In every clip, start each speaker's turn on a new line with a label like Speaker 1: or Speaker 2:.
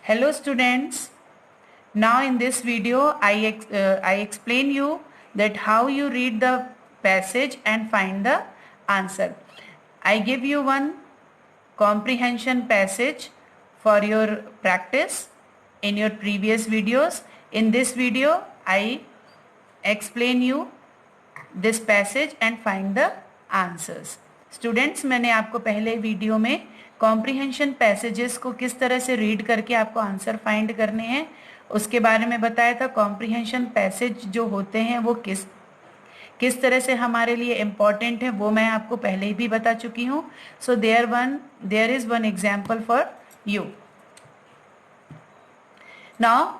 Speaker 1: Hello students. Now in this video I explain you that how you read the passage and find the answer. I give you one comprehension passage for your practice in your previous videos. In this video I explain you this passage and find the answers. Students, मैंने आपको पहले video में comprehension passages को किस तरह से read करके आपको आंसर फाइंड करने हैं उसके बारे में बताया था। कॉम्प्रिहेंशन पैसेज जो होते हैं वो किस तरह से हमारे लिए इम्पॉर्टेंट है वो मैं आपको पहले ही भी बता चुकी हूँ। So there is one example for you. Now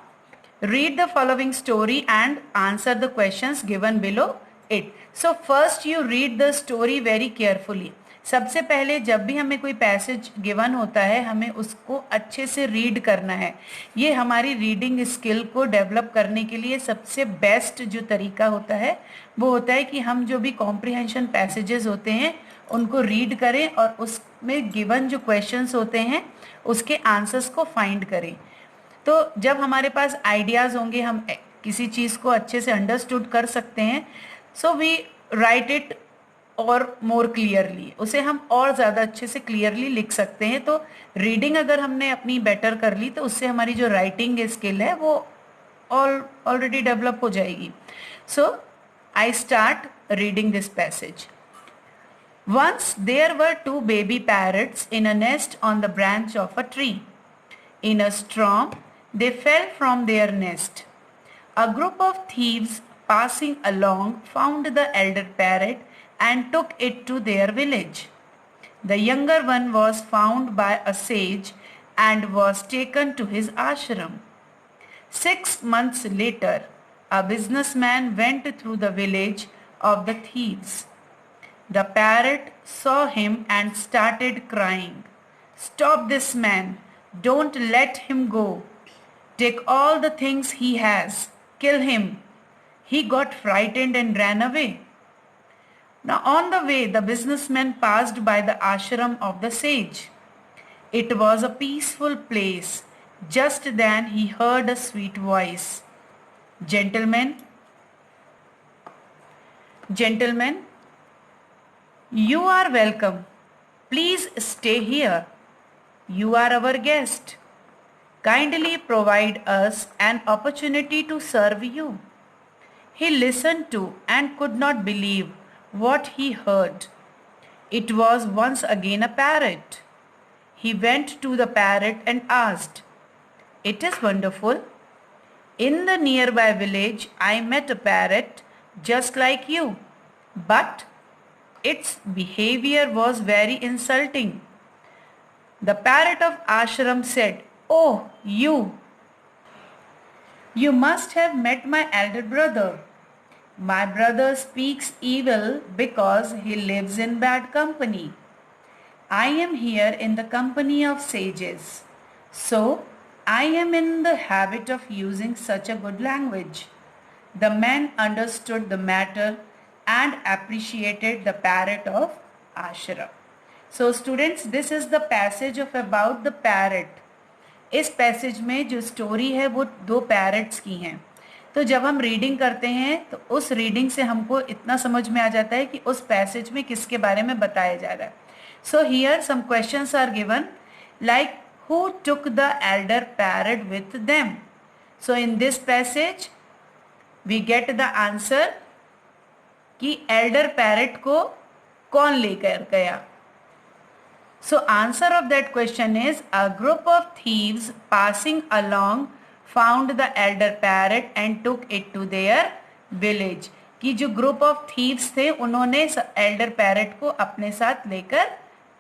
Speaker 1: read the following story and answer the questions given below it. So first you read the story very carefully. सबसे पहले जब भी हमें कोई पैसेज गिवन होता है हमें उसको अच्छे से रीड करना है। ये हमारी रीडिंग स्किल को डेवलप करने के लिए सबसे बेस्ट जो तरीका होता है वो होता है कि हम जो भी कॉम्प्रिहेंशन पैसेजेस होते हैं उनको रीड करें और उसमें गिवन जो क्वेश्चंस होते हैं उसके आंसर्स को फाइंड करें। तो जब हमारे पास आइडियाज़ होंगे हम किसी चीज़ को अच्छे से अंडरस्टूड कर सकते हैं। सो वी राइट इट और मोर क्लियरली, उसे हम और ज़्यादा अच्छे से क्लियरली लिख सकते हैं। तो रीडिंग अगर हमने अपनी बेटर कर ली तो उससे हमारी जो राइटिंग स्किल है वो ऑलरेडी डेवलप हो जाएगी। So I start reading this passage. Once there were 2 baby parrots in a nest on the branch of a tree. In a storm, they fell from their nest. A group of thieves passing along found the elder parrot and took it to their village. The younger one was found by a sage and was taken to his ashram. 6 months later, a businessman went through the village of the thieves. The parrot saw him and started crying. "Stop this man! Don't let him go. Take all the things he has. Kill him." He got frightened and ran away. Now on the way, the businessman passed by the ashram of the sage. It was a peaceful place. Just then he heard a sweet voice. Gentlemen, you are welcome. Please stay here. You are our guest. Kindly provide us an opportunity to serve you. He listened to and could not believe what he heard. It was once again a parrot. He went to the parrot and asked, "It is wonderful. In the nearby village, I met a parrot just like you, but its behavior was very insulting." The parrot of ashram said, "Oh, you must have met my elder brother. My brother speaks evil because he lives in bad company. I am here in the company of sages, so I am in the habit of using such a good language." The man understood the matter and appreciated the parrot of ashram. So students, this is the passage of about the parrot. इस passage में जो story है वो 2 parrots की हैं। तो जब हम रीडिंग करते हैं तो उस रीडिंग से हमको इतना समझ में आ जाता है कि उस पैसेज में किसके बारे में बताया जा रहा है। So here some questions are given like who took the elder parrot with them. So in this passage we get the answer कि एल्डर पैरट को कौन लेकर गया। So answer of that question is a group of thieves passing along found the elder parrot and took it to their village. कि जो group of thieves थे उन्होंने elder parrot को अपने साथ लेकर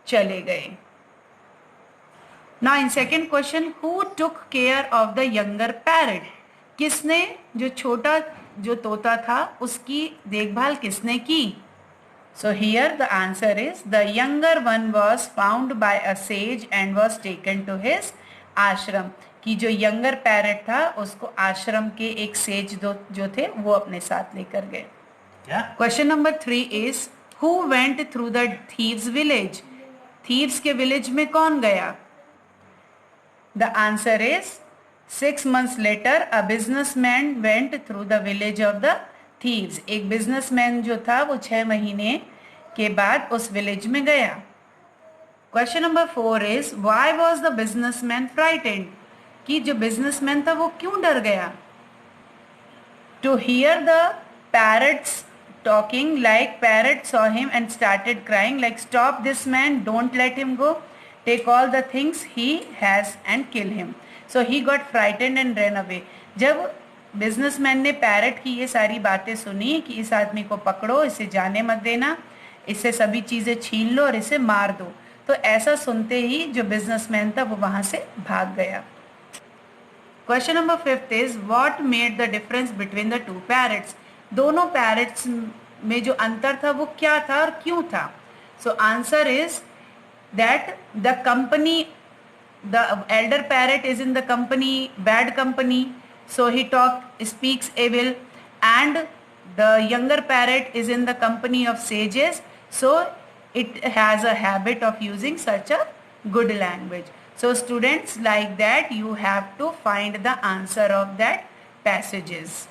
Speaker 1: चले गए। Now in second question, who took care of the younger parrot? किसने जो छोटा जो तोता था उसकी देखभाल किसने की? So here the answer is the younger one was found by a sage and was taken to his ashram. कि जो younger parrot था उसको आश्रम के एक सेज जो थे वो अपने साथ लेकर गए। Question number 3 is who went through the thieves village? thieves के village में कौन गया? The answer is 6 months later a businessman went through the village of the thieves. एक businessman जो था वो 6 महीने के बाद उस village में गया. Question number 4 is why was the businessman frightened? कि जो businessman था वो क्यों डर गया? To hear the parrots talking, like parrot saw him and started crying like, stop this man, don't let him go, take all the things he has and kill him. So he got frightened and ran away. जब businessman ने parrot की ये सारी बातें सुनी कि इस आदमी को पकड़ो, इसे जाने मत देना, इससे सभी चीजें छीन लो और इसे मार दो, तो ऐसा सुनते ही जो businessman था वो वहां से भाग गया. Question number 5 is what made the difference between the two parrots? दोनों parrots में जो अंतर था वो क्या था और क्यों था? So answer is that the company, the elder parrot is in the company, bad company, so he speaks evil, and the younger parrot is in the company of sages, so it has a habit of using such a good language. So students, like that you have to find the answer of that passages.